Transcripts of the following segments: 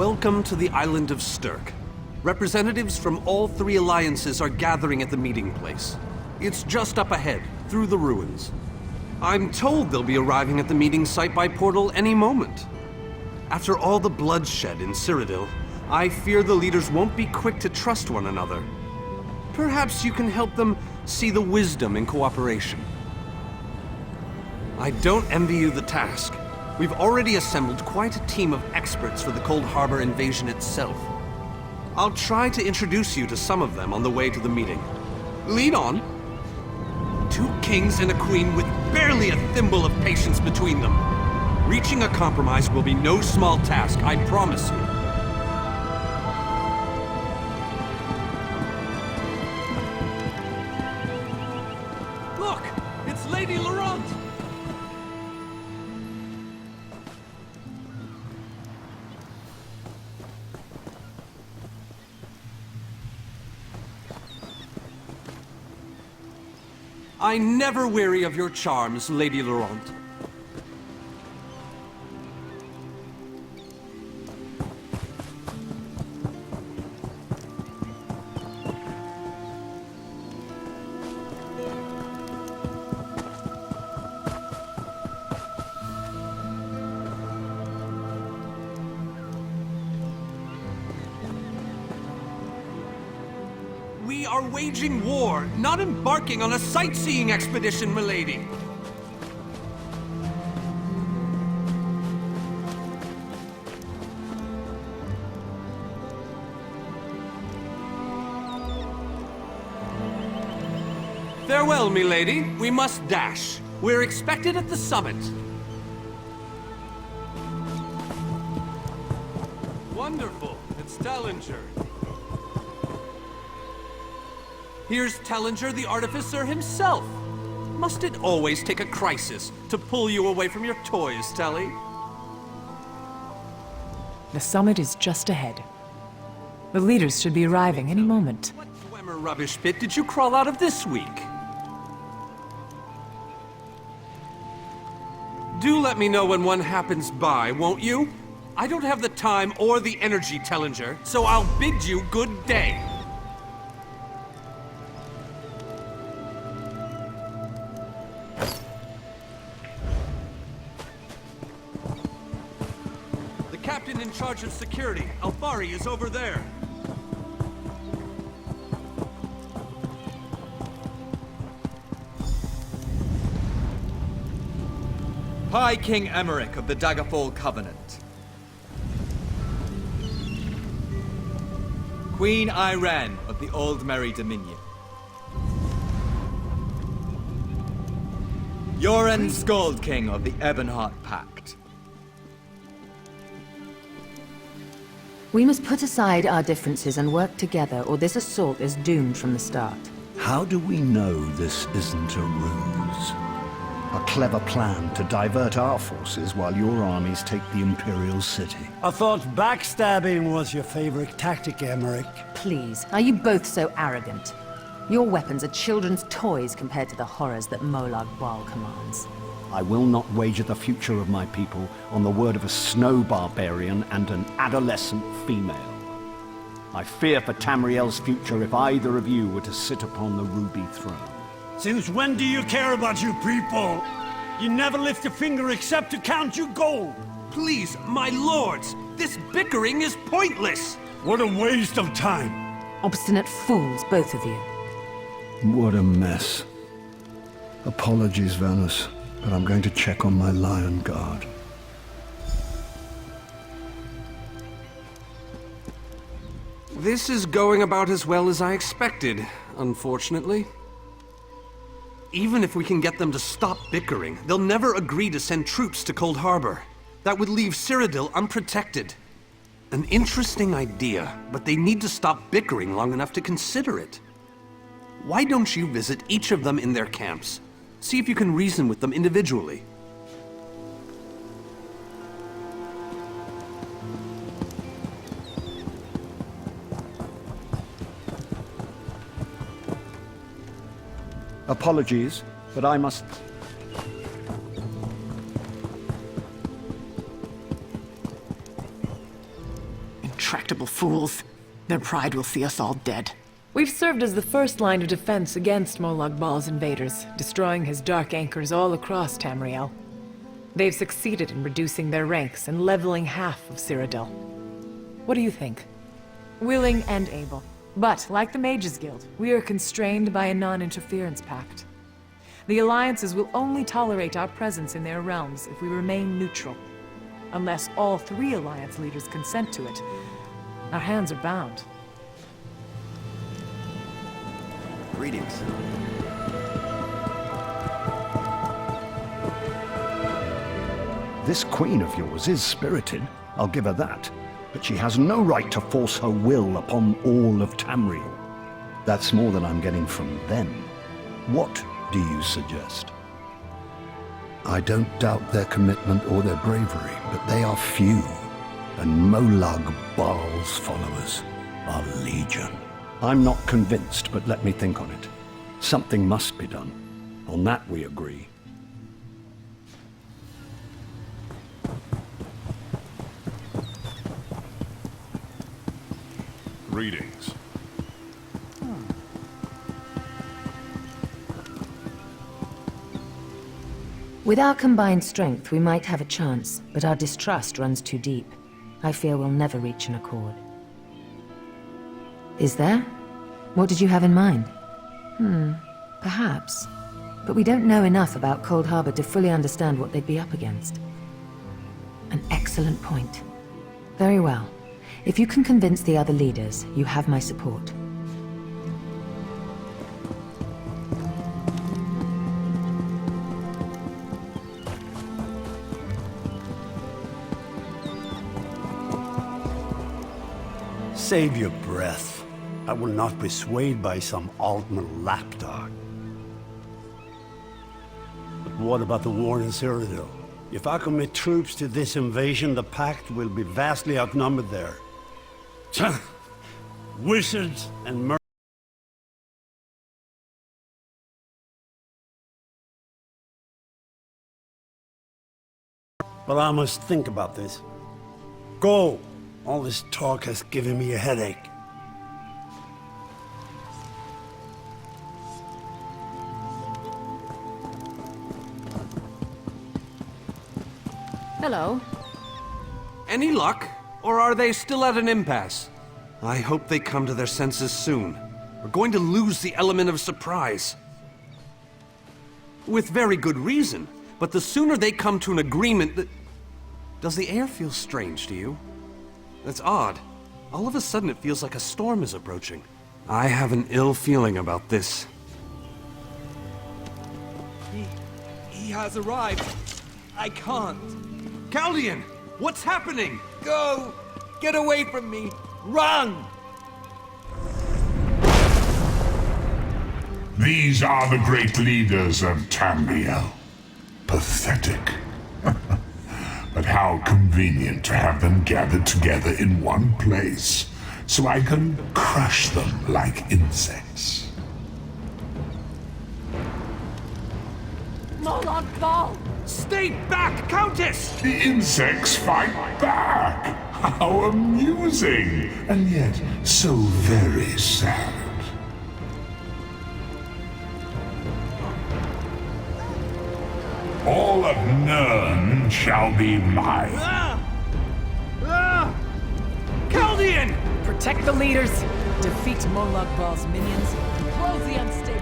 Welcome to the island of Stirk. Representatives from all three alliances are gathering at the meeting place. It's just up ahead, through the ruins. I'm told they'll be arriving at the meeting site by portal any moment. After all the bloodshed in Cyrodiil, I fear the leaders won't be quick to trust one another. Perhaps you can help them see the wisdom in cooperation. I don't envy you the task. We've already assembled quite a team of experts for the Cold Harbor invasion itself. I'll try to introduce you to some of them on the way to the meeting. Lead on. 2 kings and a queen with barely a thimble of patience between them. Reaching a compromise will be no small task, I promise you. Look! It's Lady Laurent! I never weary of your charms, Lady Laurent. We are waging war, not embarking on a sightseeing expedition, milady. Farewell, milady. We must dash. We're expected at the summit. Wonderful. It's Tellinger. Here's Tellinger, the artificer himself. Must it always take a crisis to pull you away from your toys, Telly? The summit is just ahead. The leaders should be arriving any moment. What Dwemer rubbish pit did you crawl out of this week? Do let me know when one happens by, won't you? I don't have the time or the energy, Tellinger, so I'll bid you good day. The captain in charge of security, Alfari, is over there. High King Emmerich of the Daggerfall Covenant. Queen Irene of the Old Merry Dominion. Yoren Skald King of the Ebonheart Pact. We must put aside our differences and work together, or this assault is doomed from the start. How do we know this isn't a ruse? A clever plan to divert our forces while your armies take the Imperial City. I thought backstabbing was your favorite tactic, Emmerich. Please, are you both so arrogant? Your weapons are children's toys compared to the horrors that Molag Bal commands. I will not wager the future of my people on the word of a snow barbarian and an adolescent female. I fear for Tamriel's future if either of you were to sit upon the Ruby Throne. Since when do you care about you people? You never lift a finger except to count your gold. Please, my lords, this bickering is pointless. What a waste of time. Obstinate fools, both of you. What a mess. Apologies, Vernus, but I'm going to check on my Lion Guard. This is going about as well as I expected, unfortunately. Even if we can get them to stop bickering, they'll never agree to send troops to Cold Harbor. That would leave Cyrodiil unprotected. An interesting idea, but they need to stop bickering long enough to consider it. Why don't you visit each of them in their camps? See if you can reason with them individually. Apologies, but I must... intractable fools. Their pride will see us all dead. We've served as the first line of defense against Molag Bal's invaders, destroying his dark anchors all across Tamriel. They've succeeded in reducing their ranks and leveling half of Cyrodiil. What do you think? Willing and able. But, like the Mages Guild, we are constrained by a non-interference pact. The alliances will only tolerate our presence in their realms if we remain neutral. Unless all 3 alliance leaders consent to it, our hands are bound. Greetings. This queen of yours is spirited, I'll give her that. But she has no right to force her will upon all of Tamriel. That's more than I'm getting from them. What do you suggest? I don't doubt their commitment or their bravery, but they are few, and Molag Bal's followers are legion. I'm not convinced, but let me think on it. Something must be done. On that we agree. Greetings. With our combined strength, we might have a chance, but our distrust runs too deep. I fear we'll never reach an accord. Is there? What did you have in mind? Perhaps. But we don't know enough about Cold Harbor to fully understand what they'd be up against. An excellent point. Very well. If you can convince the other leaders, you have my support. Save your breath. I will not be swayed by some Altman lapdog. But what about the war in Cyrodiil? If I commit troops to this invasion, the Pact will be vastly outnumbered there. Wizards and murderers. But I must think about this. Go! All this talk has given me a headache. Hello. Any luck? Or are they still at an impasse? I hope they come to their senses soon. We're going to lose the element of surprise. With very good reason, but the sooner they come to an agreement Does the air feel strange to you? That's odd. All of a sudden it feels like a storm is approaching. I have an ill feeling about this. He has arrived. I can't. Chaldean! What's happening? Go! Get away from me! Run! These are the great leaders of Tamriel. Pathetic. But how convenient to have them gathered together in one place, so I can crush them like insects. Molag Bal! Stay back, Countess! The insects fight back! How amusing! And yet so very sad. All of Nirn shall be mine. Chaldean! Protect the leaders, defeat Molag Bal's minions, and close the unstable.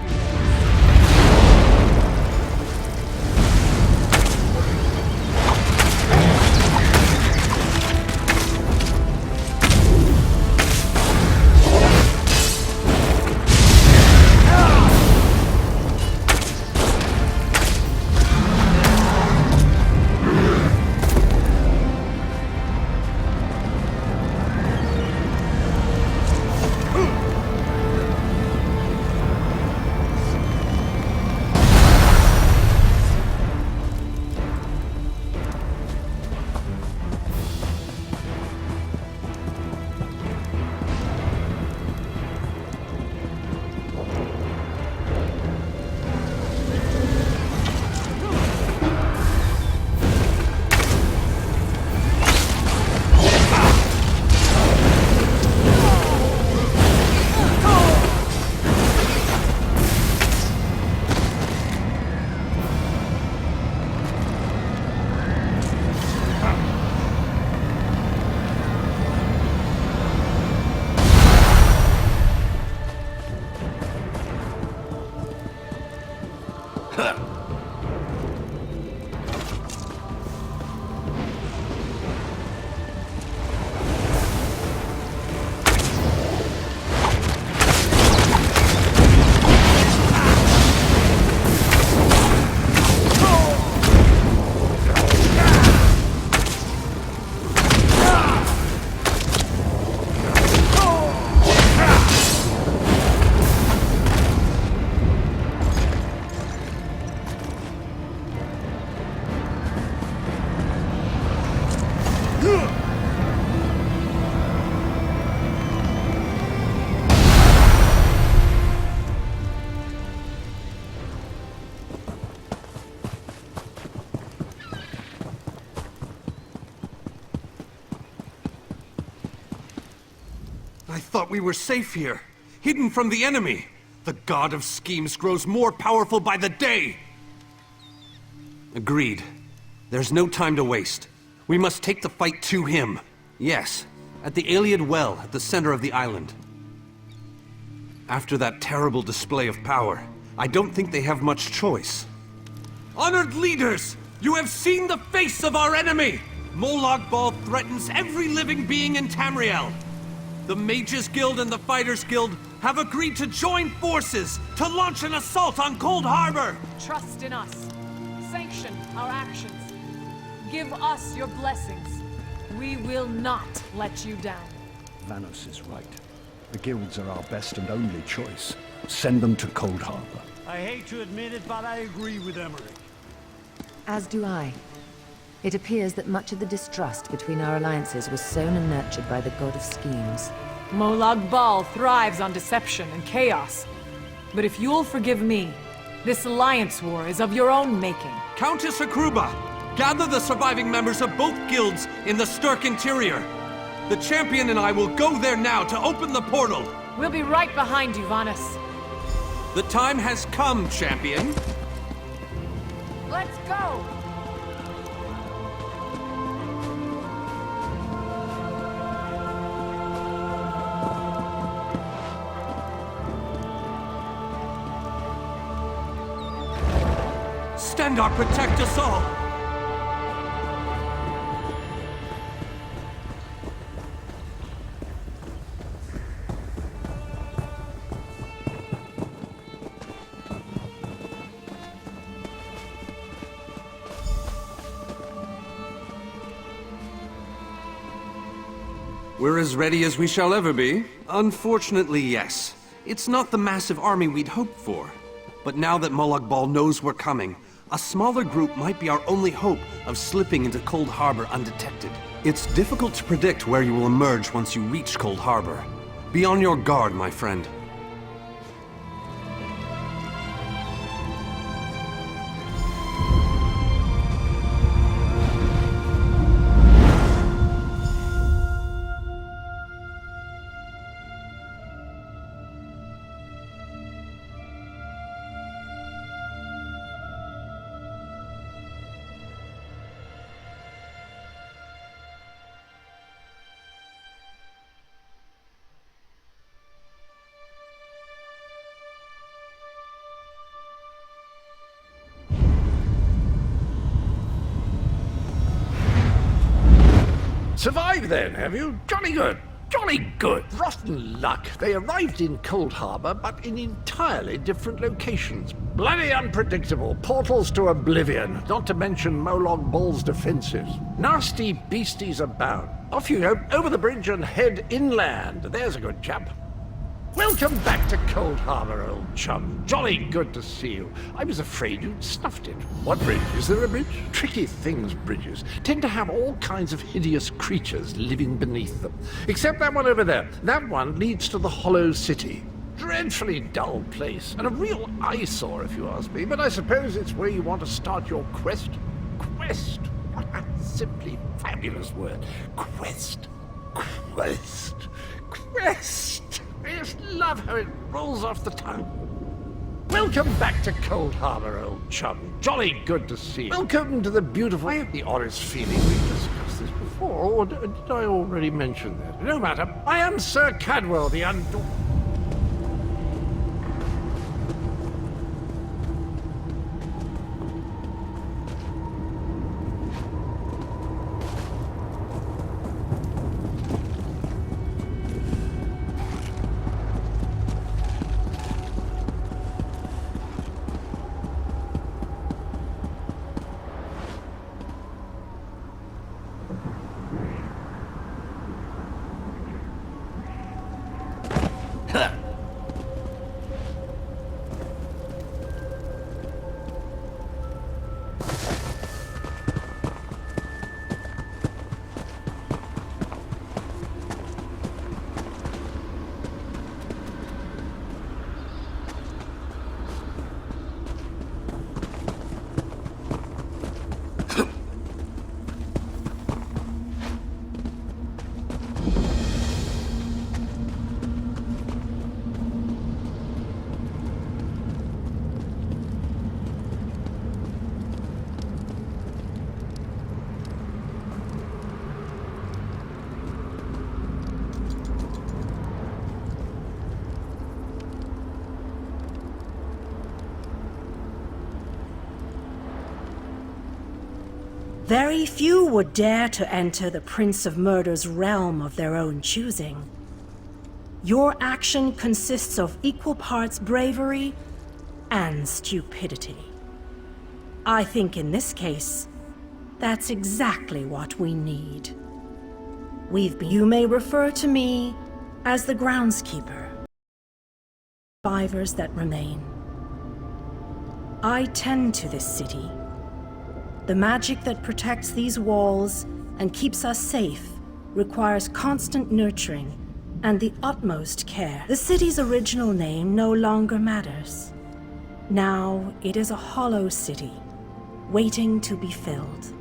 I thought we were safe here, hidden from the enemy. The god of schemes grows more powerful by the day. Agreed. There's no time to waste. We must take the fight to him. Yes, at the Iliad Well at the center of the island. After that terrible display of power, I don't think they have much choice. Honored leaders, you have seen the face of our enemy! Molag Bal threatens every living being in Tamriel. The Mages Guild and the Fighters Guild have agreed to join forces to launch an assault on Cold Harbor! Trust in us. Sanction our actions. Give us your blessings. We will not let you down. Vanos is right. The guilds are our best and only choice. Send them to Cold Harbor. I hate to admit it, but I agree with Emmerich. As do I. It appears that much of the distrust between our alliances was sown and nurtured by the god of schemes. Molag Bal thrives on deception and chaos. But if you'll forgive me, this alliance war is of your own making. Countess Akruba, gather the surviving members of both guilds in the Sturk interior. The champion and I will go there now to open the portal. We'll be right behind you, Vanas. The time has come, champion. Let's go! Stendarr, protect us all! We're as ready as we shall ever be. Unfortunately, yes. It's not the massive army we'd hoped for. But now that Molag Bal knows we're coming, a smaller group might be our only hope of slipping into Cold Harbor undetected. It's difficult to predict where you will emerge once you reach Cold Harbor. Be on your guard, my friend. Survived then, have you? Jolly good. Jolly good. Rotten luck. They arrived in Cold Harbor, but in entirely different locations. Bloody unpredictable. Portals to oblivion. Not to mention Molag Bal's defenses. Nasty beasties abound. Off you go, over the bridge and head inland. There's a good chap. Welcome back to Cold Harbor, old chum. Jolly good to see you. I was afraid you'd snuffed it. What bridge? Is there a bridge? Tricky things, bridges. Tend to have all kinds of hideous creatures living beneath them. Except that one over there. That one leads to the Hollow City. Dreadfully dull place, and a real eyesore if you ask me, but I suppose it's where you want to start your quest. Quest? What a simply fabulous word. Quest. Quest. Quest. I just love how it rolls off the tongue. Welcome back to Cold Harbor, old chum. Jolly good to see you. Welcome to the beautiful... I have the oddest feeling we've discussed this before, or did I already mention that? No matter. I am Sir Cadwell, the Very few would dare to enter the Prince of Murder's realm of their own choosing. Your action consists of equal parts bravery and stupidity. I think in this case, that's exactly what we need. You may refer to me as the groundskeeper. Survivors that remain. I tend to this city. The magic that protects these walls and keeps us safe requires constant nurturing and the utmost care. The city's original name no longer matters. Now it is a hollow city, waiting to be filled.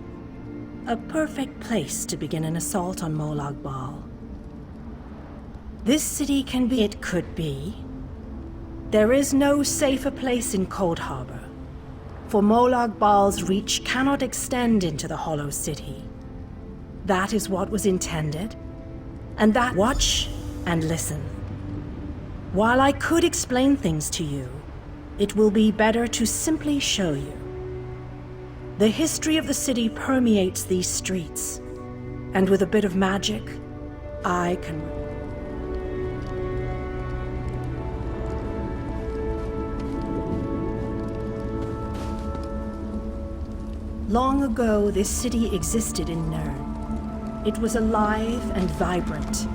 A perfect place to begin an assault on Molag Bal. This city can be, it could be. There is no safer place in Cold Harbor, for Molag Bal's reach cannot extend into the hollow city. That is what was intended, and that watch and listen. While I could explain things to you, it will be better to simply show you. The history of the city permeates these streets, and with a bit of magic, I can... Long ago, this city existed in Nirn. It was alive and vibrant,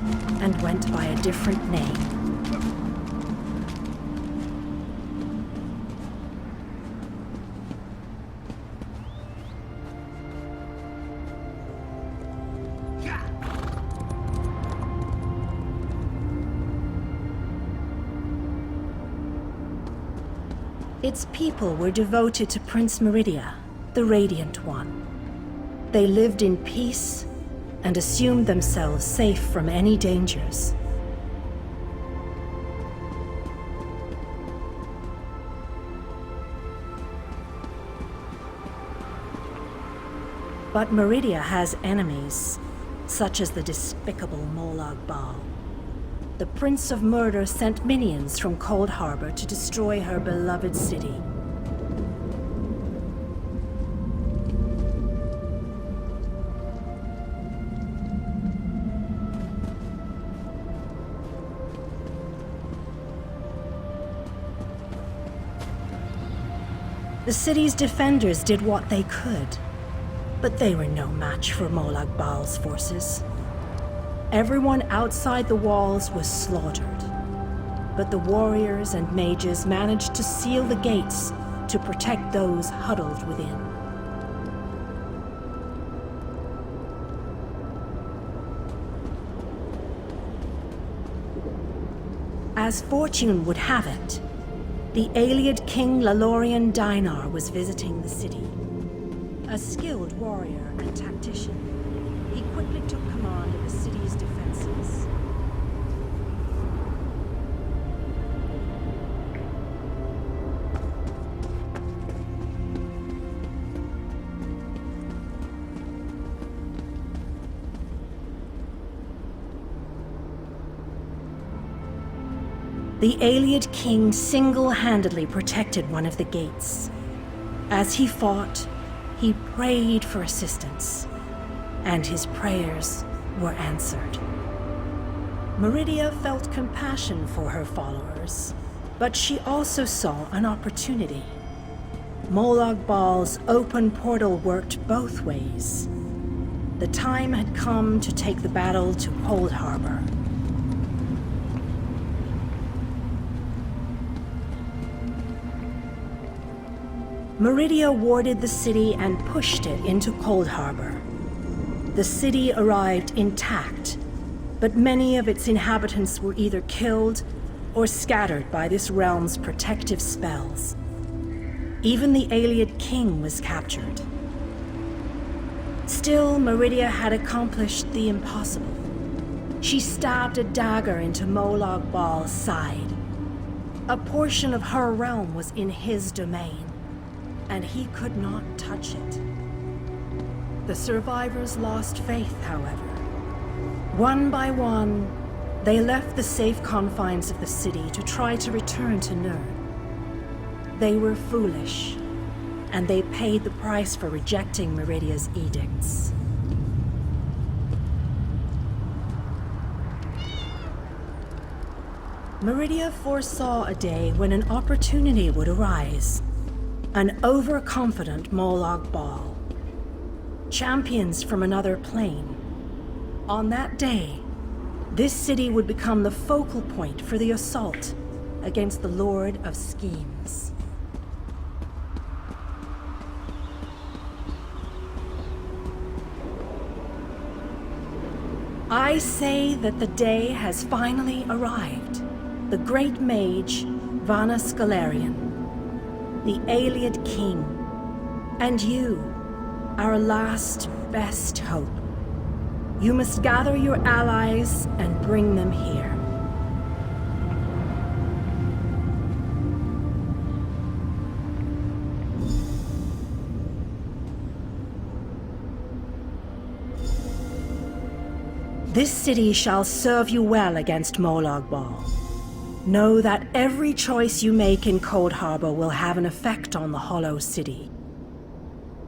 and went by a different name. Its people were devoted to Prince Meridia, the Radiant One. They lived in peace and assumed themselves safe from any dangers. But Meridia has enemies, such as the despicable Molag Bal. The Prince of Murder sent minions from Cold Harbor to destroy her beloved city. The city's defenders did what they could, but they were no match for Molag Bal's forces. Everyone outside the walls was slaughtered, but the warriors and mages managed to seal the gates to protect those huddled within. As fortune would have it, the Ayleid King Lalorian Dinar was visiting the city. A skilled warrior and tactician, he quickly took command of the city's defenses. The Ayleid King single-handedly protected one of the gates. As he fought, he prayed for assistance, and his prayers were answered. Meridia felt compassion for her followers, but she also saw an opportunity. Molag Bal's open portal worked both ways. The time had come to take the battle to Cold Harbor. Meridia warded the city and pushed it into Cold Harbor. The city arrived intact, but many of its inhabitants were either killed or scattered by this realm's protective spells. Even the Ayleid King was captured. Still, Meridia had accomplished the impossible. She stabbed a dagger into Molag Bal's side. A portion of her realm was in his domain, and he could not touch it. The survivors lost faith, however. One by one, they left the safe confines of the city to try to return to Nirn. They were foolish. and they paid the price for rejecting Meridia's edicts. Meridia foresaw a day when an opportunity would arise. An overconfident Molag Bal. Champions from another plane. On that day, this city would become the focal point for the assault against the Lord of Schemes. I say that the day has finally arrived. The great mage, Vana Scalarian, the Ayleid King, and you, our last best hope. You must gather your allies and bring them here. This city shall serve you well against Molag Bal. Know that every choice you make in Cold Harbor will have an effect on the Hollow City.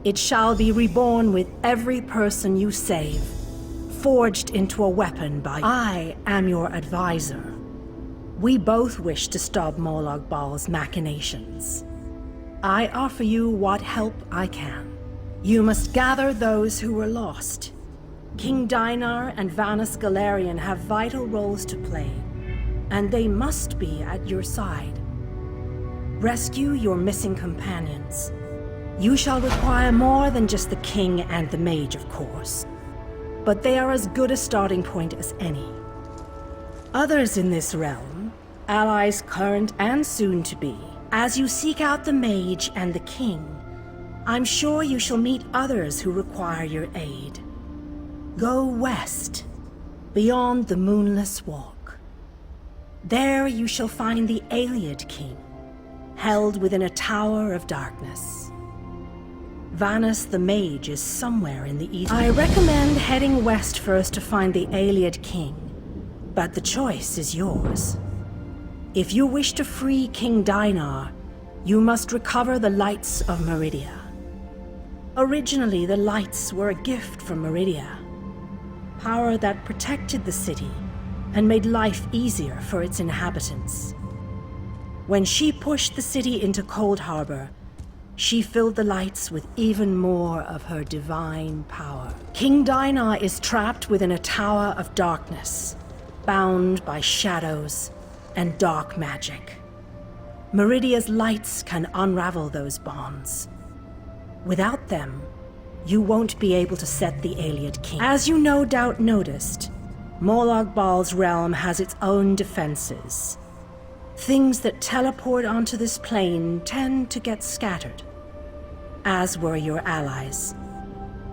It shall be reborn with every person you save, forged into a weapon by... I am your advisor. We both wish to stop Molag Bal's machinations. I offer you what help I can. You must gather those who were lost. King Dinar and Vana Scalarian have vital roles to play, and they must be at your side. Rescue your missing companions. You shall require more than just the king and the mage, of course. But they are as good a starting point as any. Others in this realm, allies current and soon to be, as you seek out the mage and the king, I'm sure you shall meet others who require your aid. Go west, beyond the Moonless Walk. There you shall find the Ayleid King, held within a tower of darkness. Vanus the Mage is somewhere in the east. I recommend heading west first to find the Ayleid King, but the choice is yours. If you wish to free King Dinar, you must recover the lights of Meridia. Originally, the lights were a gift from Meridia, power that protected the city and made life easier for its inhabitants. When she pushed the city into Cold Harbor, she filled the lights with even more of her divine power. King Dinar is trapped within a tower of darkness, bound by shadows and dark magic. Meridia's lights can unravel those bonds. Without them, you won't be able to set the Ayleid King. As you no doubt noticed, Molag Bal's realm has its own defenses. Things that teleport onto this plane tend to get scattered. As were your allies.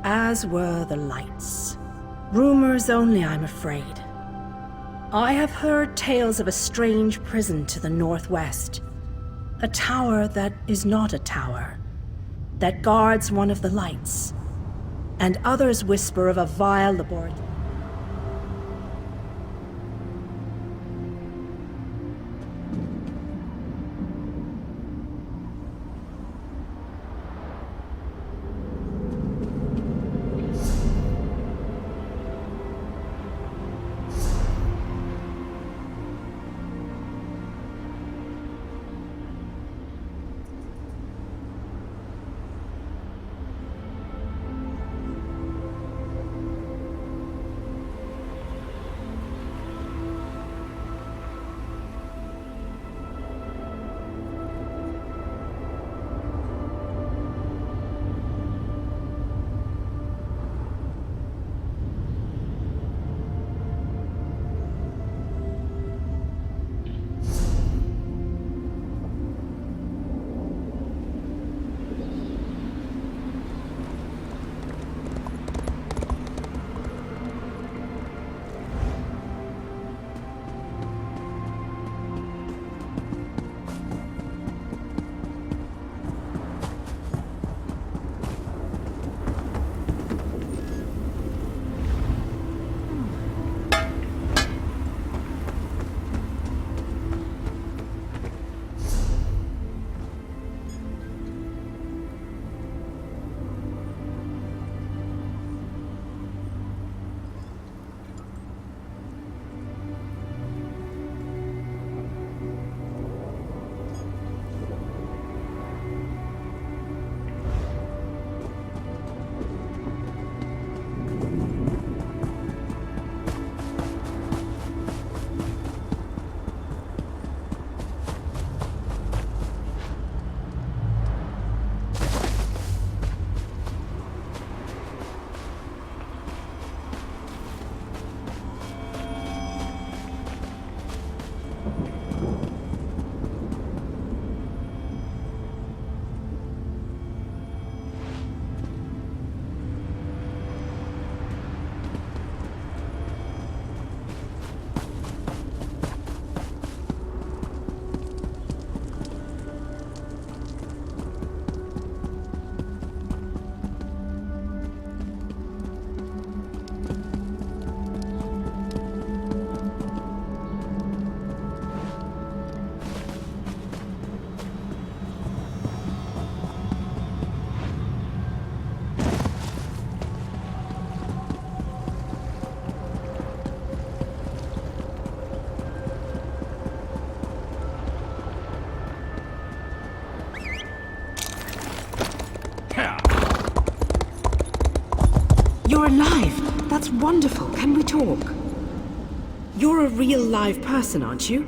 As were the lights. Rumors only, I'm afraid. I have heard tales of a strange prison to the northwest. A tower that is not a tower, that guards one of the lights. And others whisper of a vile laboratory. you're alive. That's wonderful. Can we talk? You're a real live person, aren't you?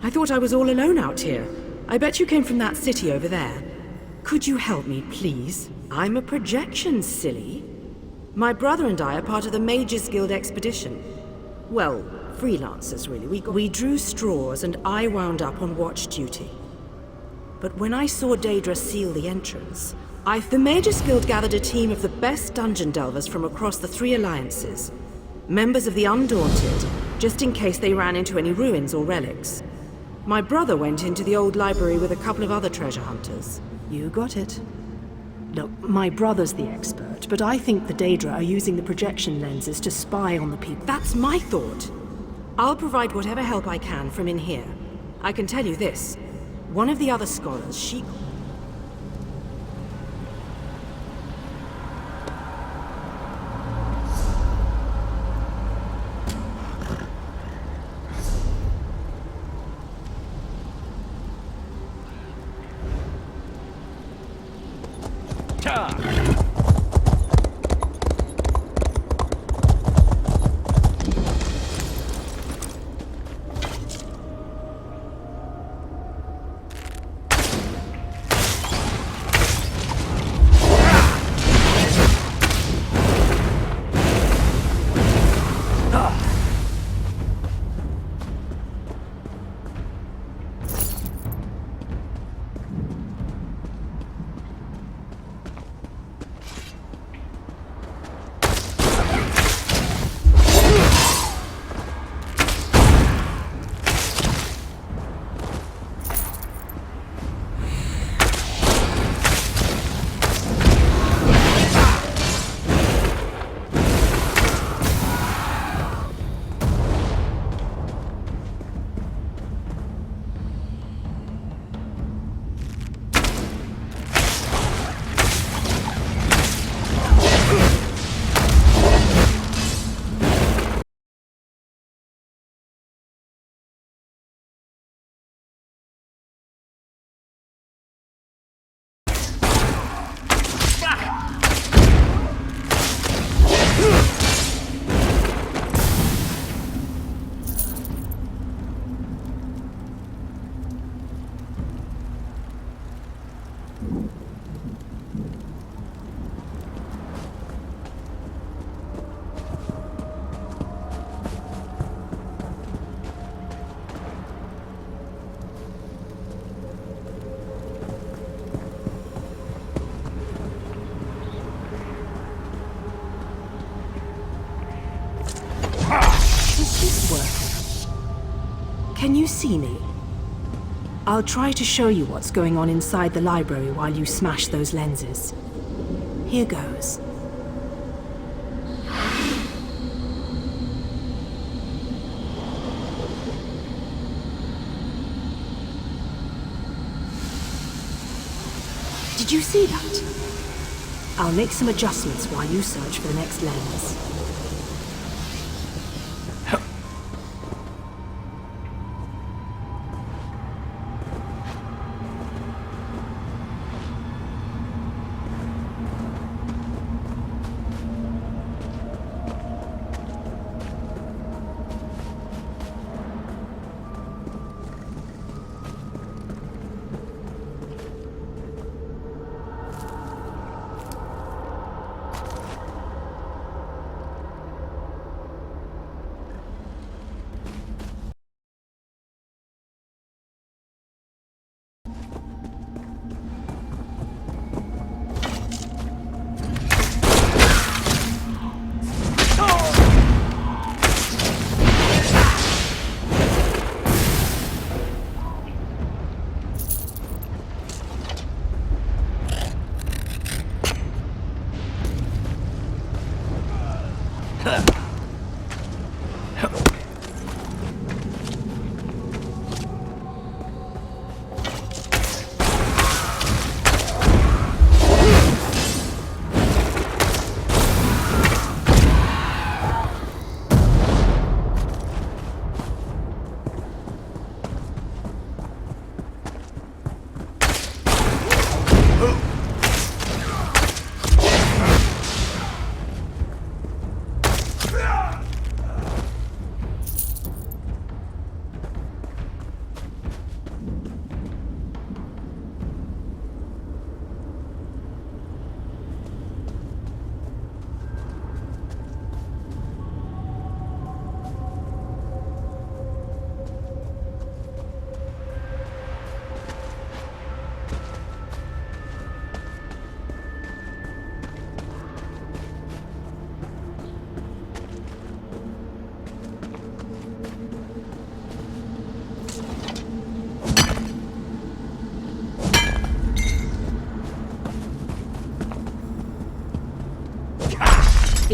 I thought I was all alone out here. I bet you came from that city over there. Could you help me, please? I'm a projection, silly. My brother and I are part of the Mages Guild expedition. Well, freelancers, really. We drew straws and I wound up on watch duty. But when I saw Daedra seal the entrance, the Mages Guild gathered a team of the best dungeon delvers from across the 3 alliances. Members of the Undaunted, just in case they ran into any ruins or relics. My brother went into the old library with a couple of other treasure hunters. You got it. Look, my brother's the expert, but I think the Daedra are using the projection lenses to spy on the people. That's my thought. I'll provide whatever help I can from in here. I can tell you this. One of the other scholars, she... Can you see me? I'll try to show you what's going on inside the library while you smash those lenses. Here goes. Did you see that? I'll make some adjustments while you search for the next lens.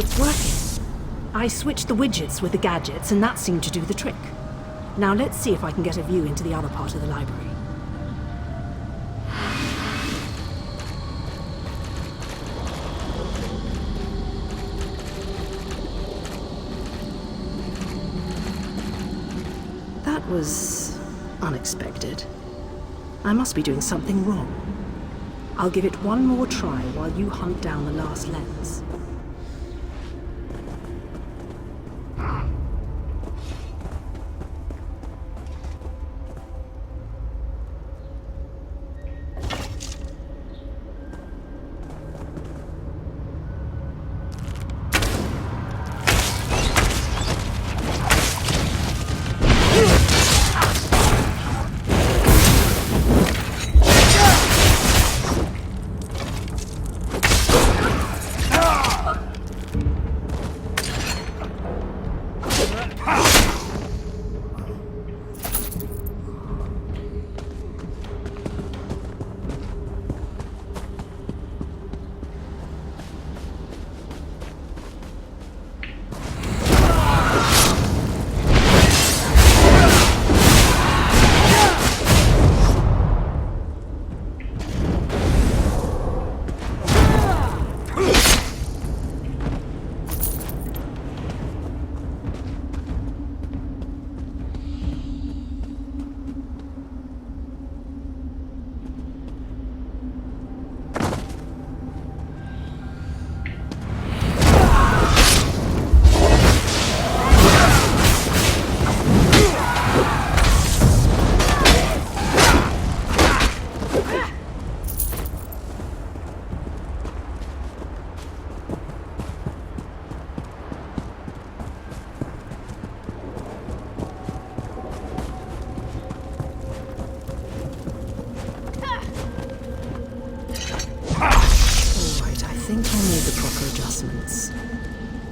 It's working. I switched the widgets with the gadgets, and that seemed to do the trick. Now let's see if I can get a view into the other part of the library. That was unexpected. I must be doing something wrong. I'll give it one more try while you hunt down the last lens.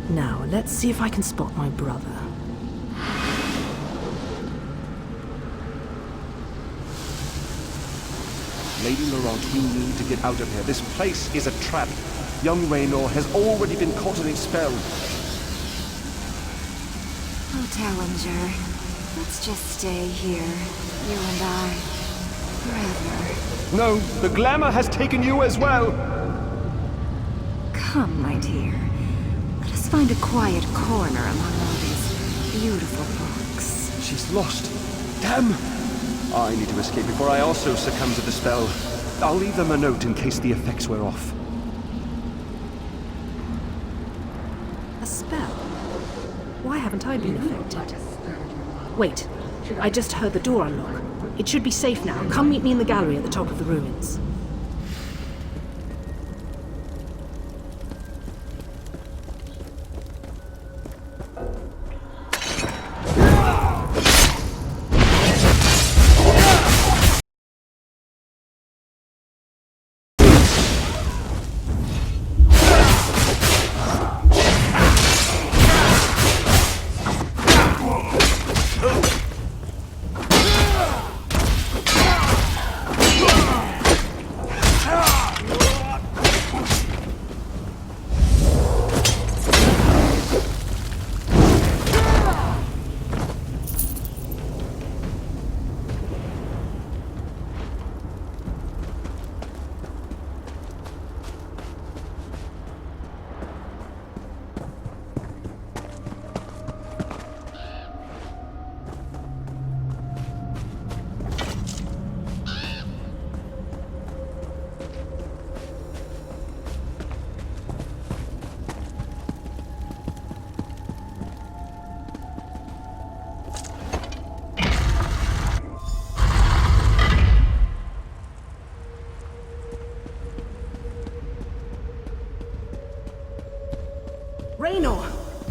Now, let's see if I can spot my brother. Lady Laurent, we need to get out of here. This place is a trap. Young Raynor has already been caught and expelled. Oh, Tallinger, let's just stay here, you and I, forever. No, the glamour has taken you as well. Come, my dear. Let us find a quiet corner among all these beautiful books. She's lost. Damn! I need to escape before I also succumb to the spell. I'll leave them a note in case the effects wear off. A spell? Why haven't I been affected? Wait, I just heard the door unlock. It should be safe now. Come meet me in the gallery at the top of the ruins.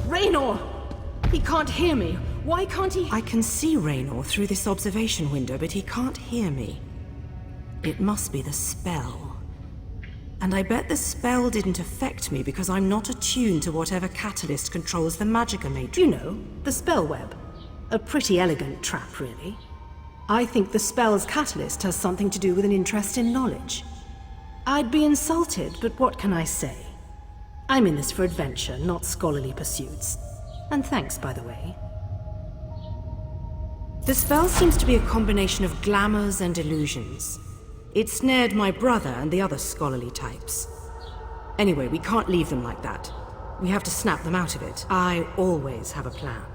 Raynor! He can't hear me. Why can't he— I can see Raynor through this observation window, but he can't hear me. It must be the spell. And I bet the spell didn't affect me because I'm not attuned to whatever catalyst controls the Magicka Matrix. You know, the spell web. A pretty elegant trap, really. I think the spell's catalyst has something to do with an interest in knowledge. I'd be insulted, but what can I say? I'm in this for adventure, not scholarly pursuits. And thanks, by the way. The spell seems to be a combination of glamours and illusions. It snared my brother and the other scholarly types. Anyway, we can't leave them like that. We have to snap them out of it. I always have a plan.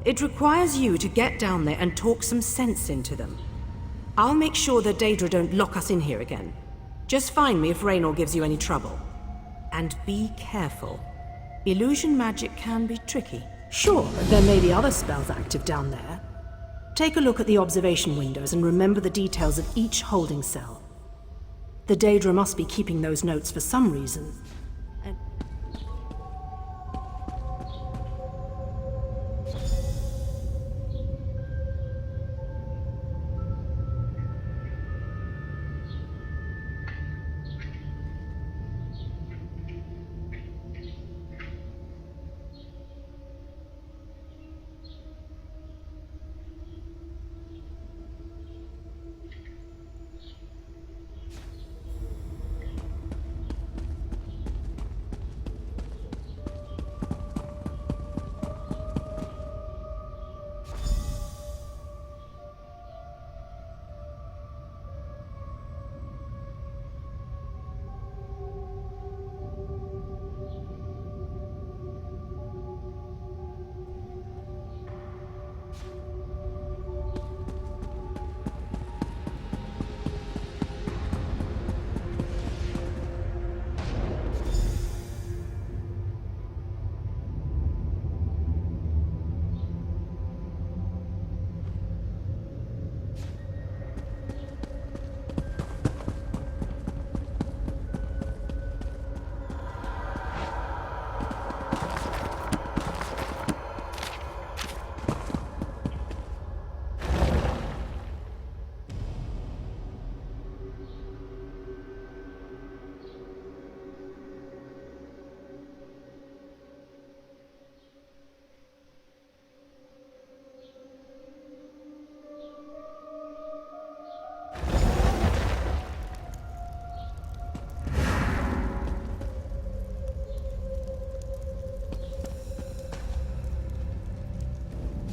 It requires you to get down there and talk some sense into them. I'll make sure the Daedra don't lock us in here again. Just find me if Raynor gives you any trouble. And be careful. Illusion magic can be tricky. Sure, but there may be other spells active down there. Take a look at the observation windows and remember the details of each holding cell. The Daedra must be keeping those notes for some reason.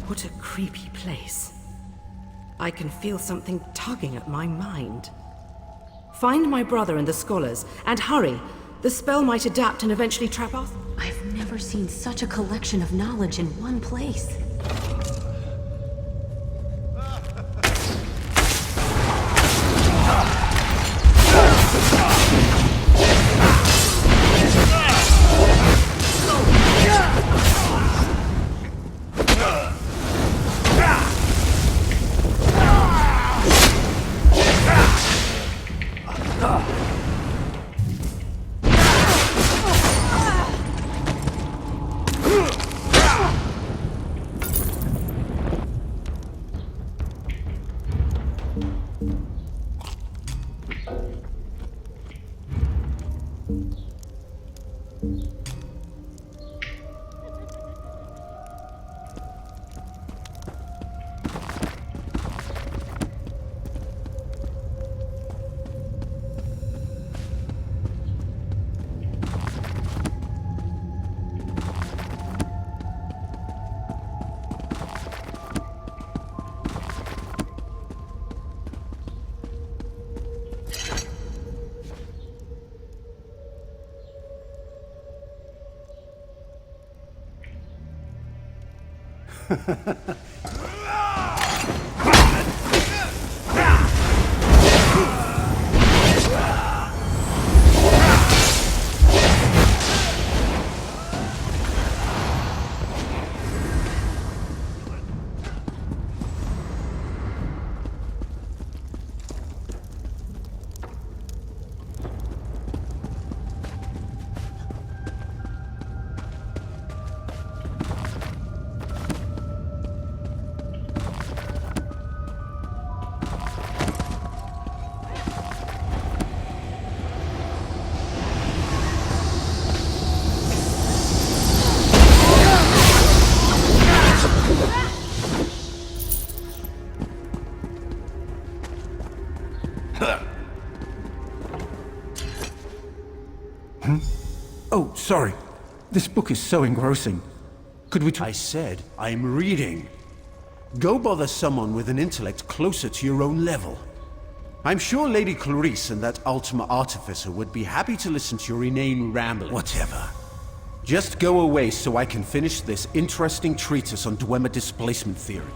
What a creepy place. I can feel something tugging at my mind. Find my brother and the scholars, and hurry! The spell might adapt and eventually trap us. I've never seen such a collection of knowledge in one place. Oh, sorry. This book is so engrossing. Could we I said I'm reading. Go bother someone with an intellect closer to your own level. I'm sure Lady Clarice and that Ultima Artificer would be happy to listen to your inane rambling. Whatever. Just go away so I can finish this interesting treatise on Dwemer displacement theory.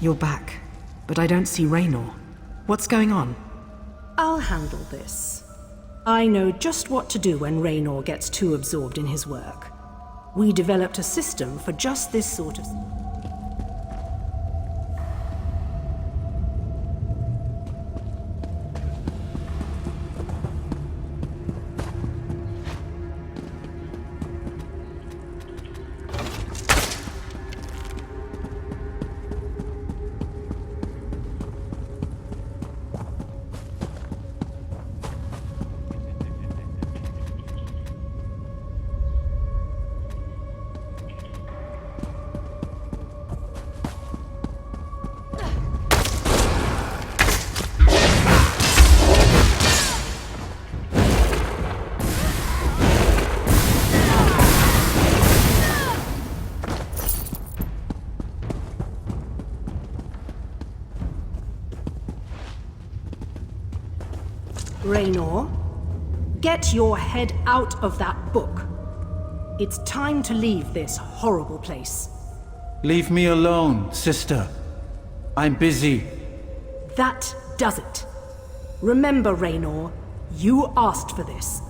You're back, but I don't see Raynor. What's going on? I'll handle this. I know just what to do when Raynor gets too absorbed in his work. We developed a system for just this sort of... Raynor, get your head out of that book. It's time to leave this horrible place. Leave me alone, sister. I'm busy. That does it. Remember, Raynor, You asked for this.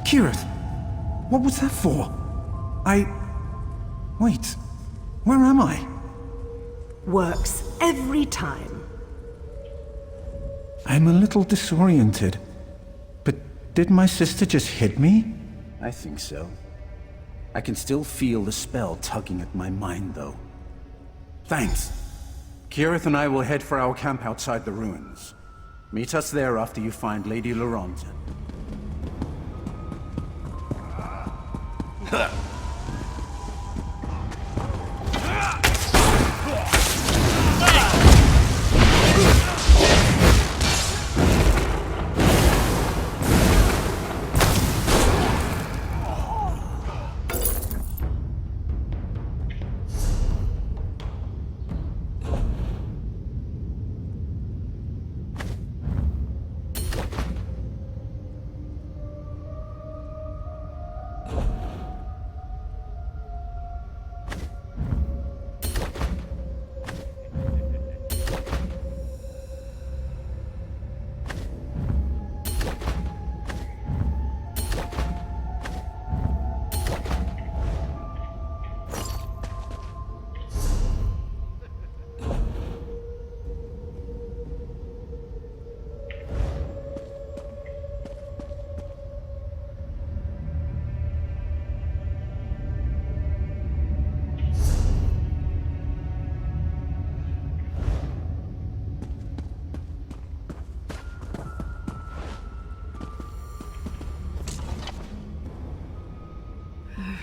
Kirith, what was that for? Wait, where am I? Works every time. I'm a little disoriented. But did my sister just hit me? I think so. I can still feel the spell tugging at my mind, though. Thanks. Kirith and I will head for our camp outside the ruins. Meet us there after you find Lady Laurent.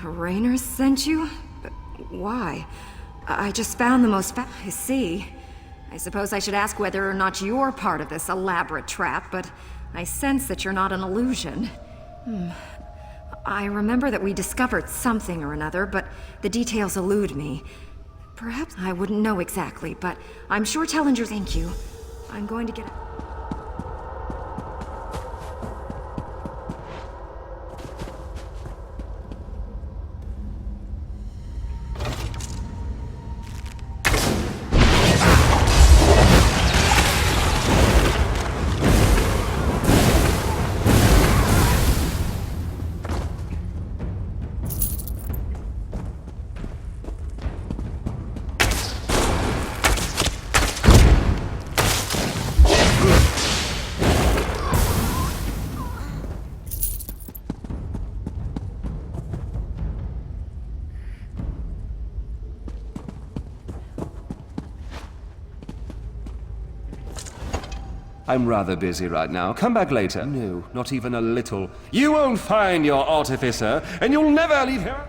Raynor sent you? But why? I just found the most I see. I suppose I should ask whether or not you're part of this elaborate trap, but I sense that you're not an illusion. I remember that we discovered something or another, but the details elude me. Perhaps I wouldn't know exactly, but I'm sure Tellinger thank you. I'm going to get... I'm rather busy right now. Come back later. No, not even a little. You won't find your artificer, and you'll never leave here.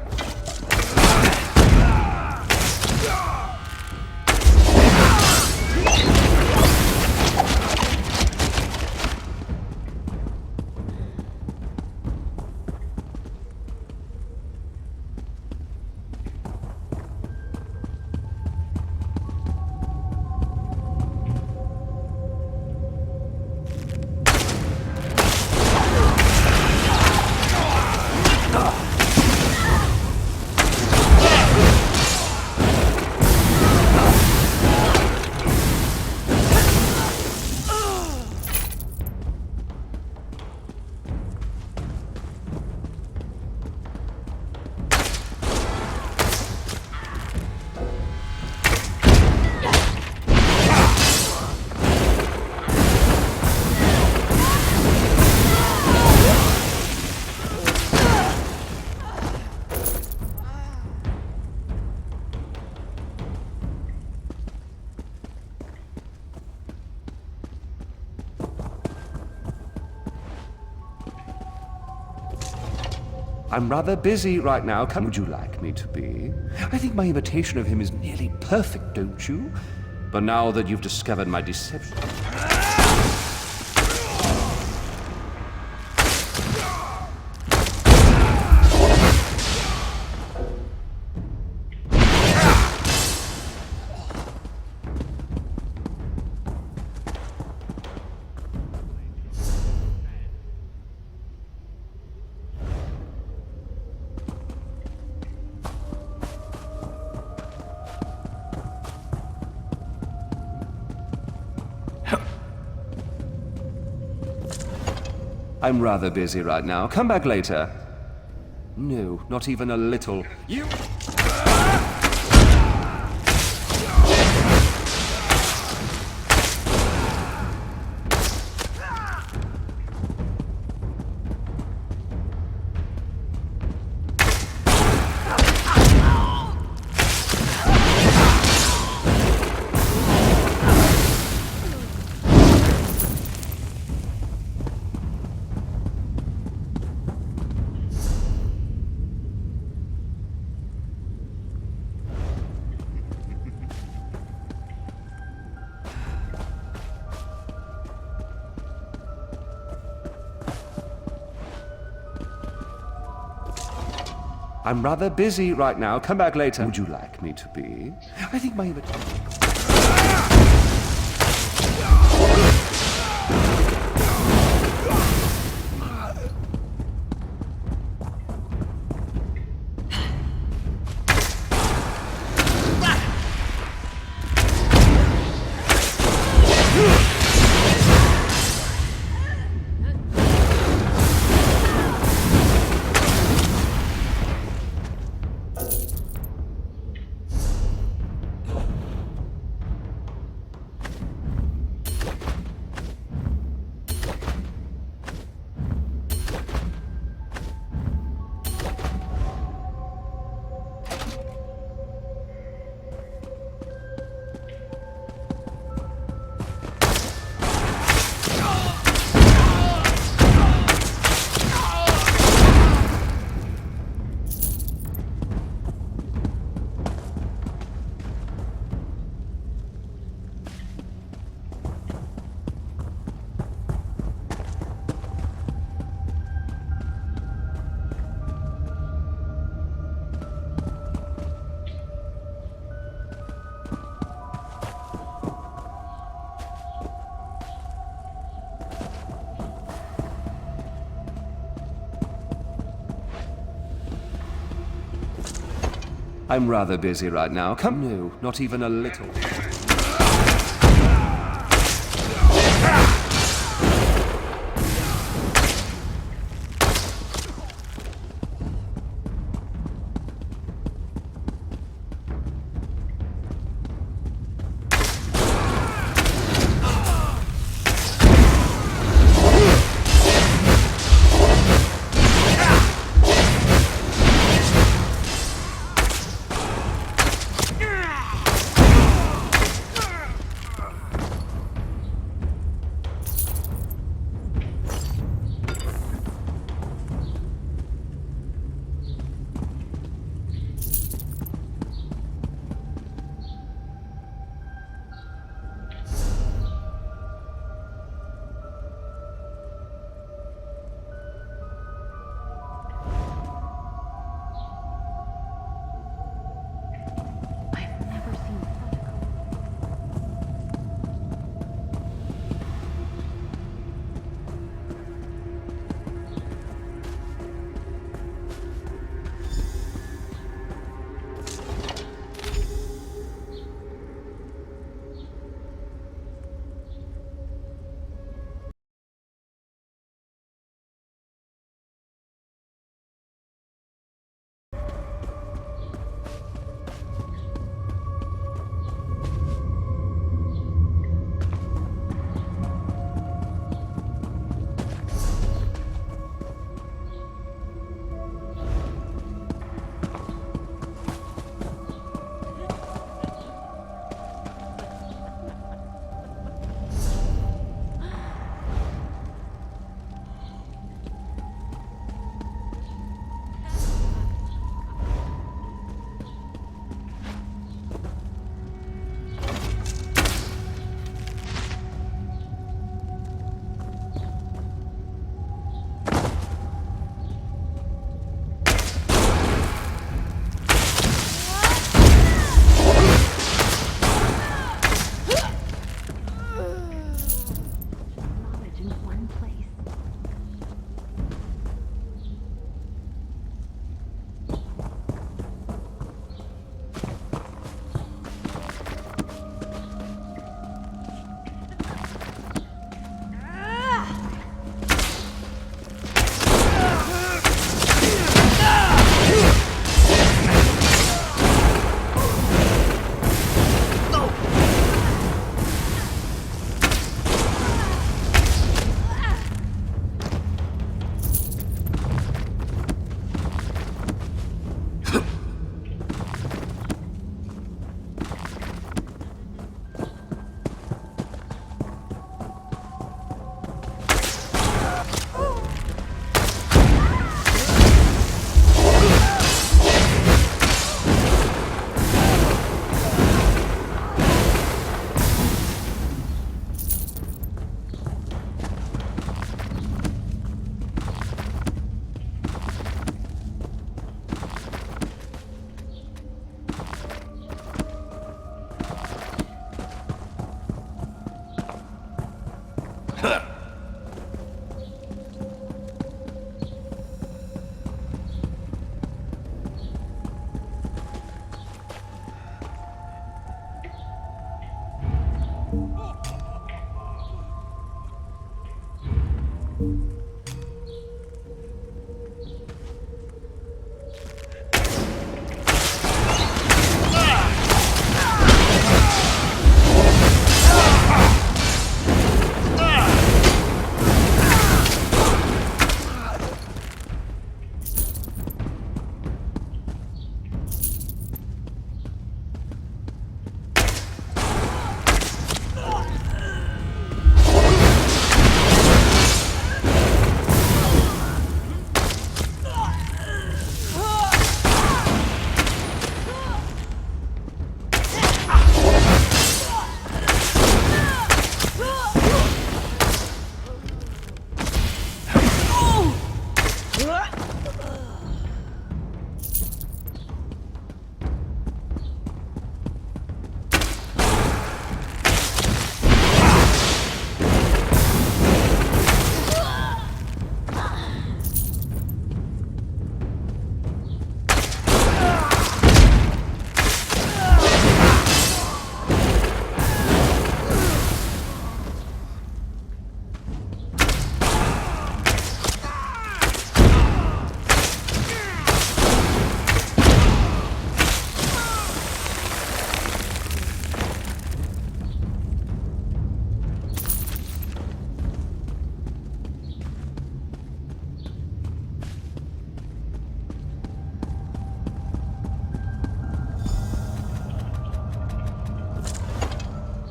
I'm rather busy right now. Would you like me to be? I think my imitation of him is nearly perfect, don't you? But now that you've discovered my deception... I'm rather busy right now. Come back later. No, not even a little. You... I'm rather busy right now. Come back later. Would you like me to be? I think my I'm rather busy right now. Come... No, not even a little.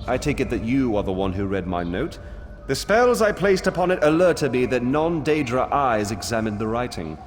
I take it that you are the one who read my note? The spells I placed upon it alerted me that non-Daedra eyes examined the writing.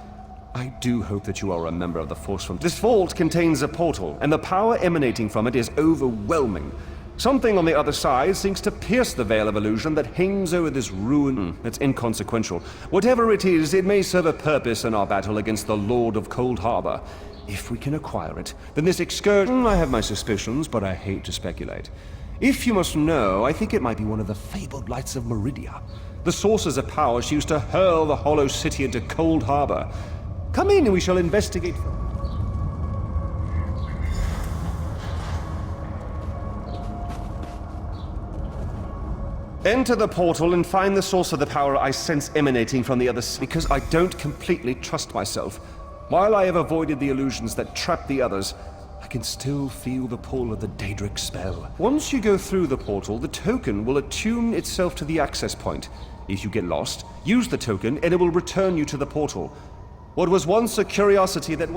I do hope that you are a member of the Force from... This vault contains a portal, and the power emanating from it is overwhelming. Something on the other side seems to pierce the veil of illusion that hangs over this ruin. It's inconsequential. Whatever it is, it may serve a purpose in our battle against the Lord of Cold Harbor. If we can acquire it, then this excursion... I have my suspicions, but I hate to speculate. If you must know, I think it might be one of the fabled lights of Meridia. The sources of power she used to hurl the Hollow City into Cold Harbor. Come in and we shall investigate. Enter the portal and find the source of the power I sense emanating from the other side, because I don't completely trust myself. While I have avoided the illusions that trap the others, I can still feel the pull of the Daedric spell. Once you go through the portal, the token will attune itself to the access point. If you get lost, use the token and it will return you to the portal. What was once a curiosity that...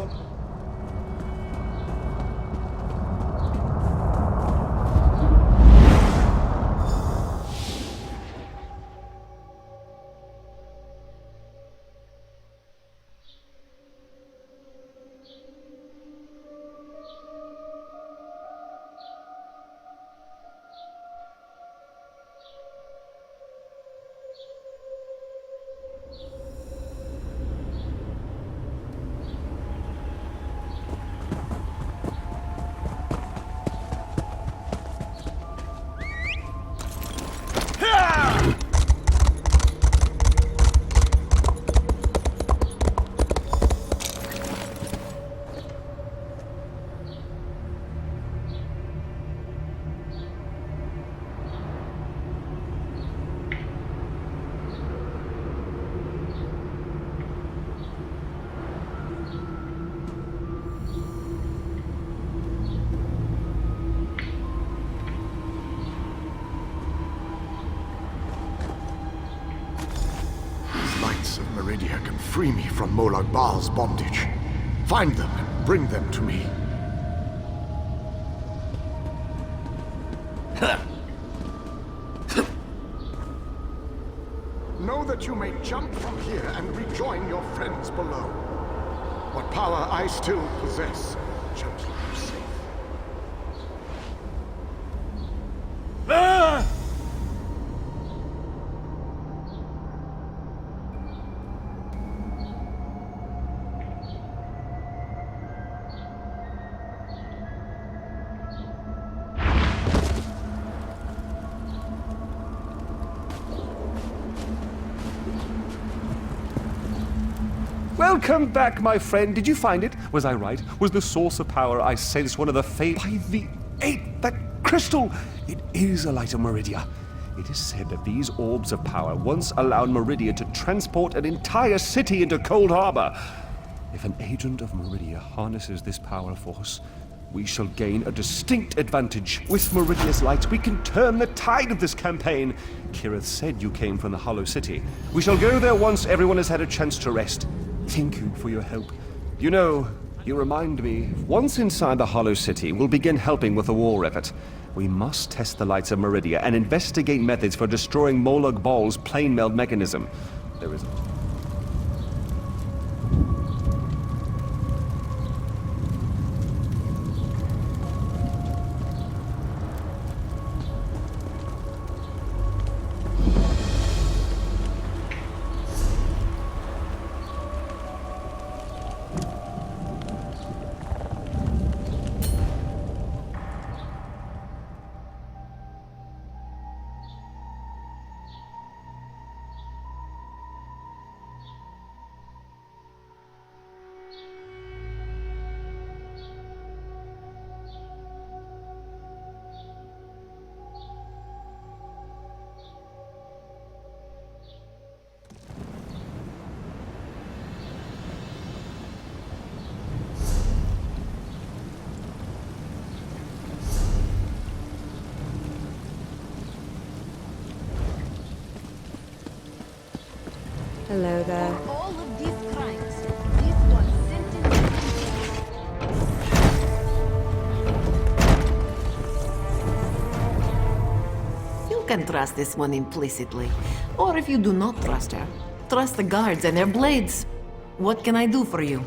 Meridia can free me from Molag Bal's bondage. Find them and bring them to me. Know that you may jump from here and rejoin your friends below. What power I still possess shall keep you safe. Welcome back, my friend. Did you find it? Was I right? Was the source of power I sensed one of the by the 8? That crystal! It is a light of Meridia. It is said that these orbs of power once allowed Meridia to transport an entire city into Cold Harbor. If an agent of Meridia harnesses this power force, we shall gain a distinct advantage. With Meridia's light, we can turn the tide of this campaign. Kirith said you came from the Hollow City. We shall go there once everyone has had a chance to rest. Thank you for your help. You know, you remind me, once inside the Hollow City, we'll begin helping with the war effort. We must test the lights of Meridia and investigate methods for destroying Molag Bal's plane meld mechanism. There is... Hello there. All of these crimes, this one sentenced. You can trust this one implicitly. Or if you do not trust her, trust the guards and their blades. What can I do for you?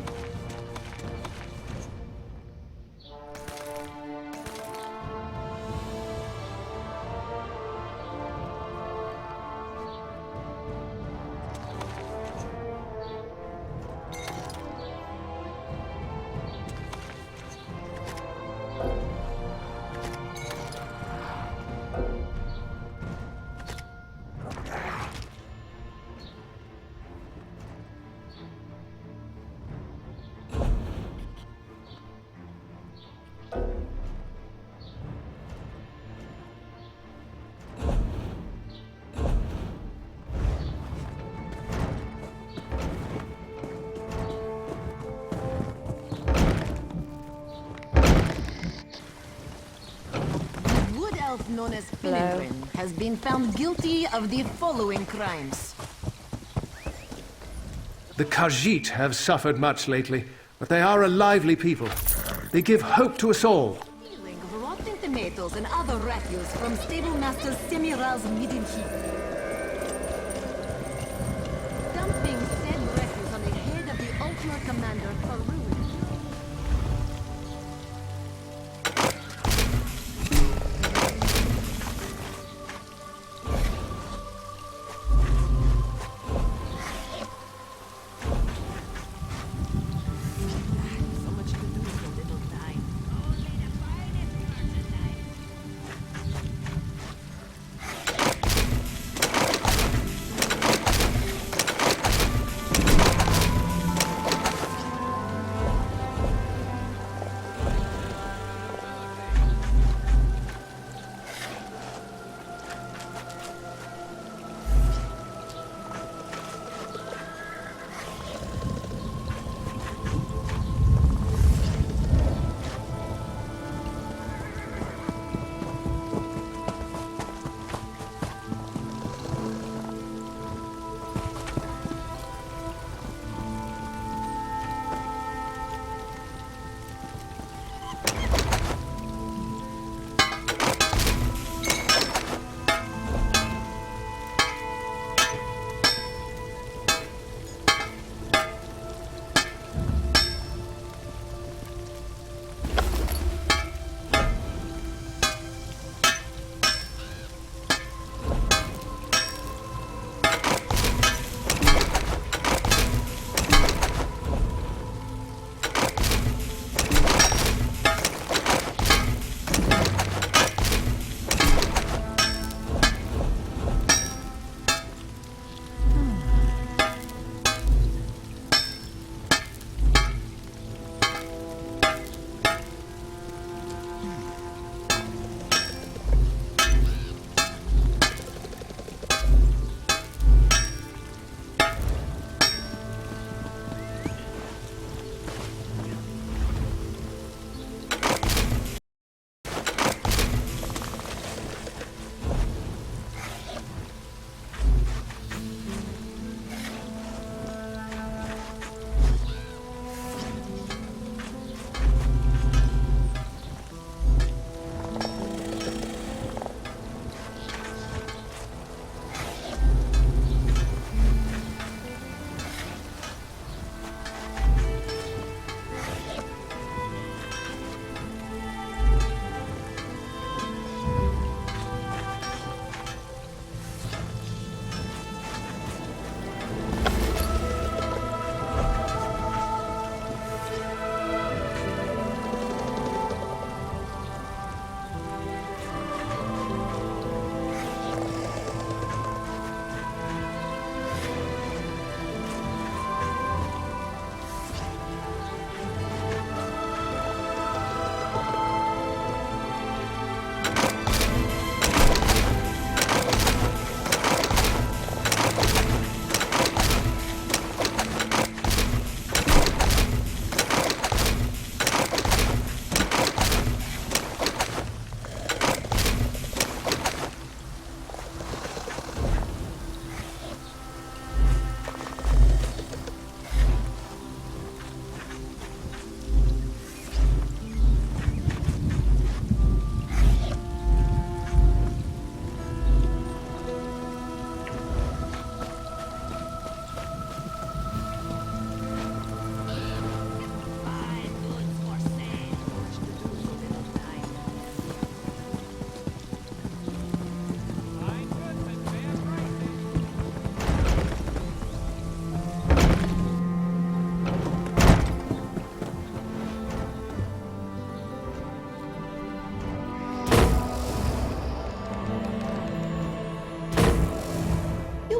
Known as Finnegan has been found guilty of the following crimes. The Khajiit have suffered much lately, but they are a lively people. They give hope to us all. Stealing of rotten tomatoes and other refuse from stable master Semiral's middle heap. Dumping said refuse on the head of the Ultimate Commander Farouk.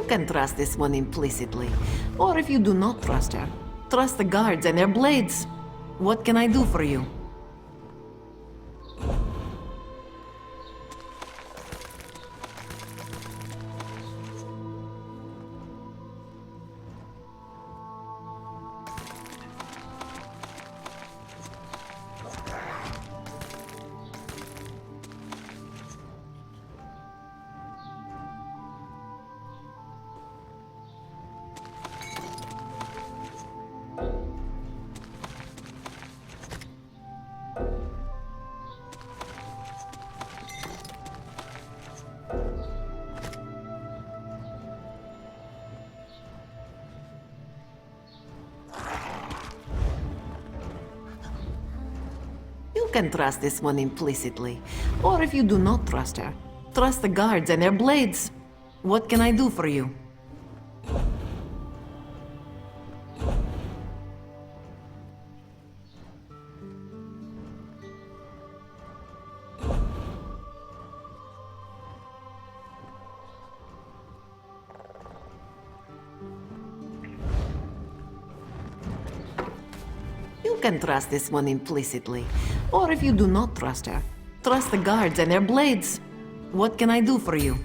You can trust this one implicitly. Or if you do not trust her, trust the guards and their blades. What can I do for you? You can trust this one implicitly. Or if you do not trust her, trust the guards and their blades. What can I do for you? You can trust this one implicitly. Or if you do not trust her, trust the guards and their blades. What can I do for you?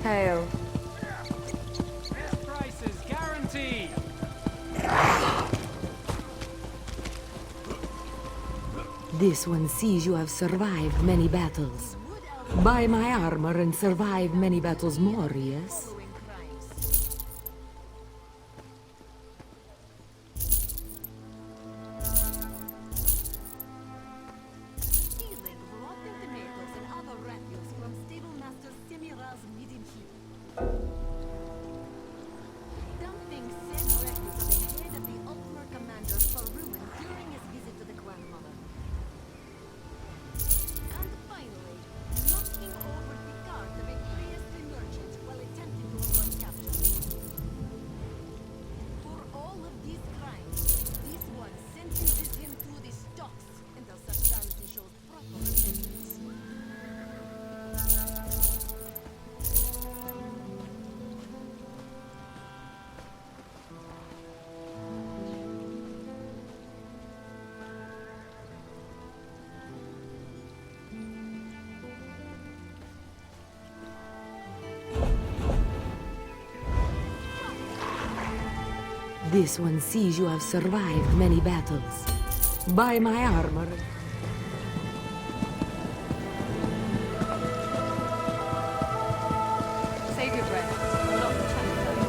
Hail. Best prices guaranteed. This one sees you have survived many battles. Buy my armor and survive many battles more, yes? This one sees you have survived many battles. Buy my armor. Save your breath. Not the Templar.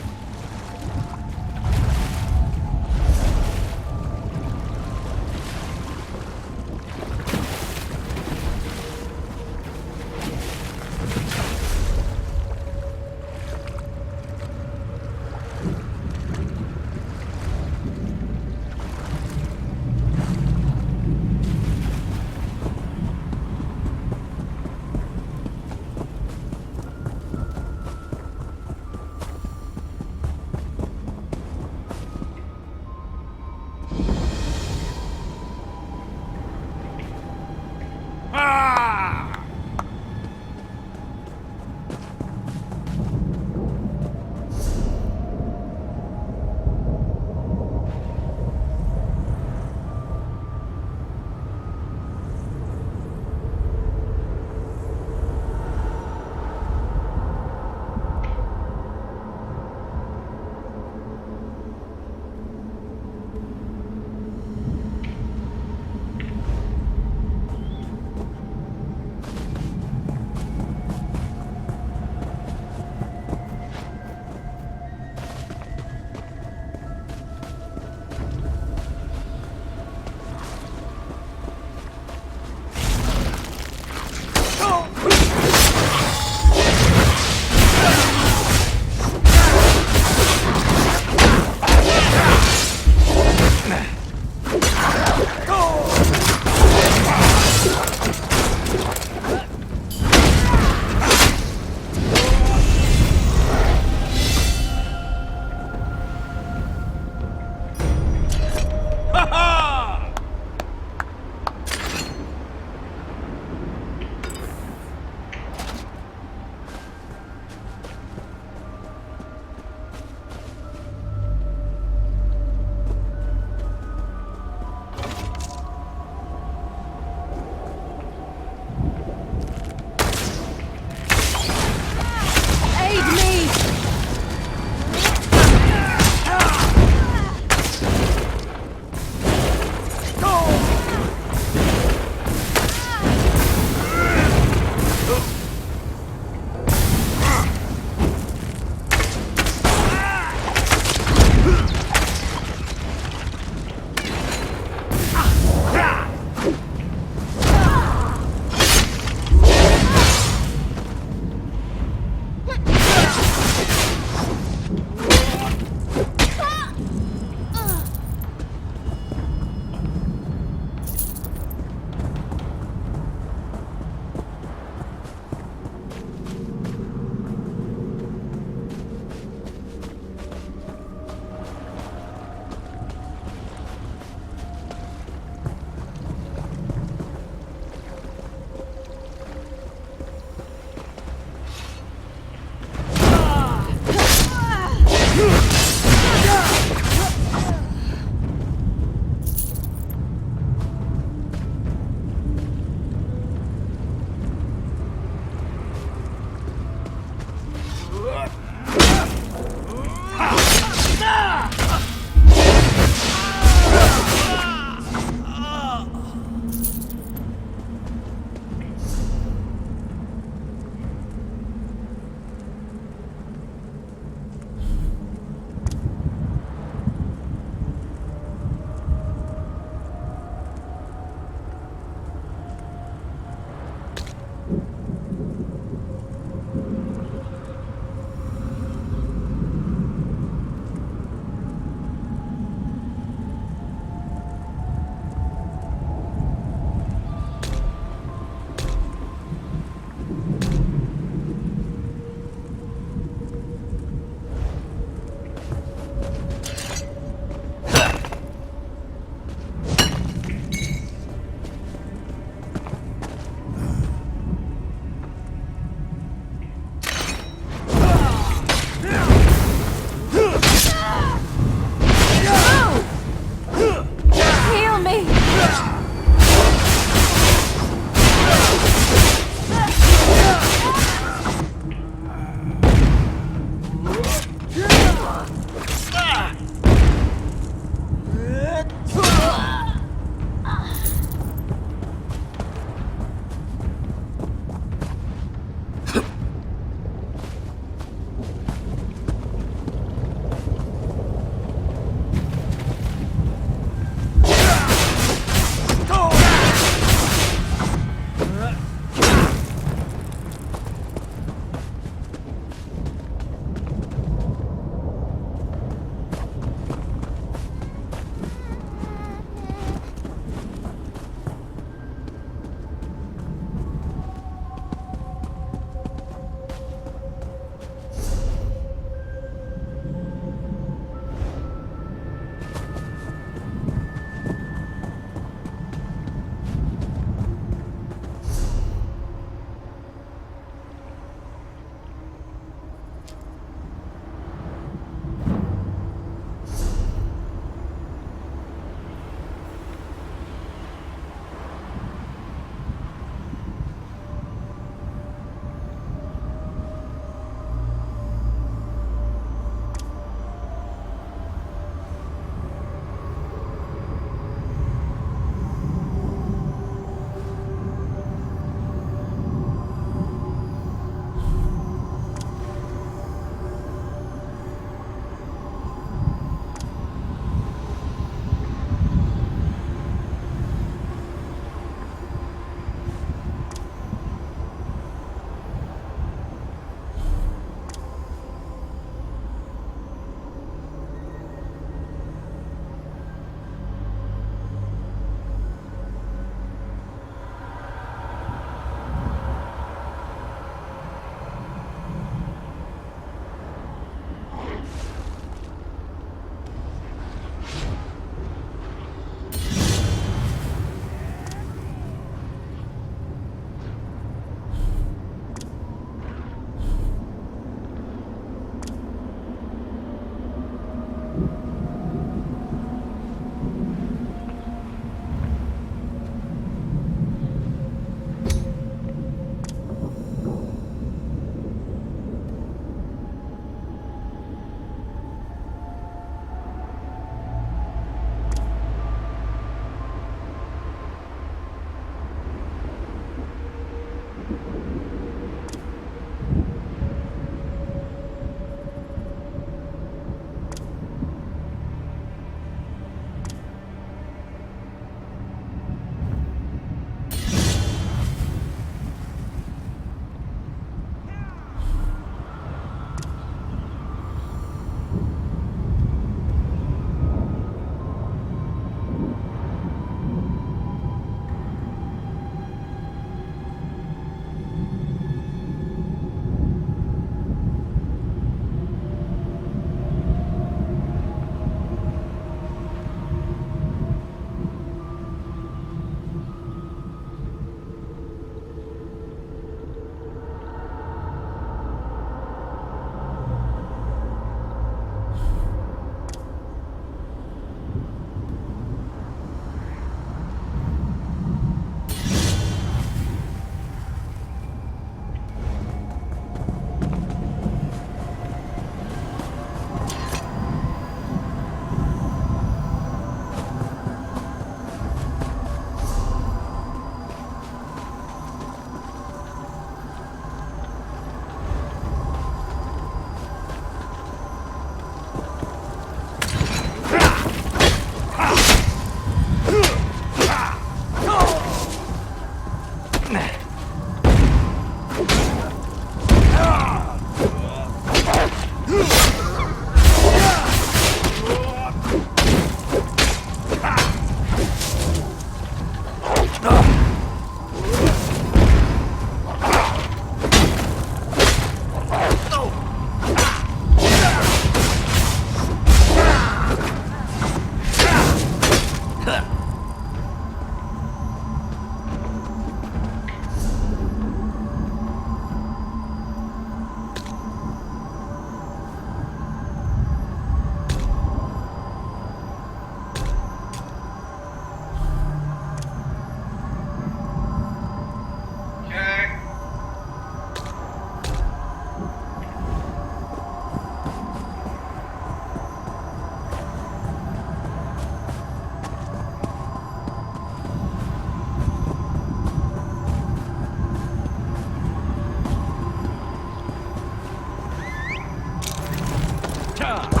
traitor!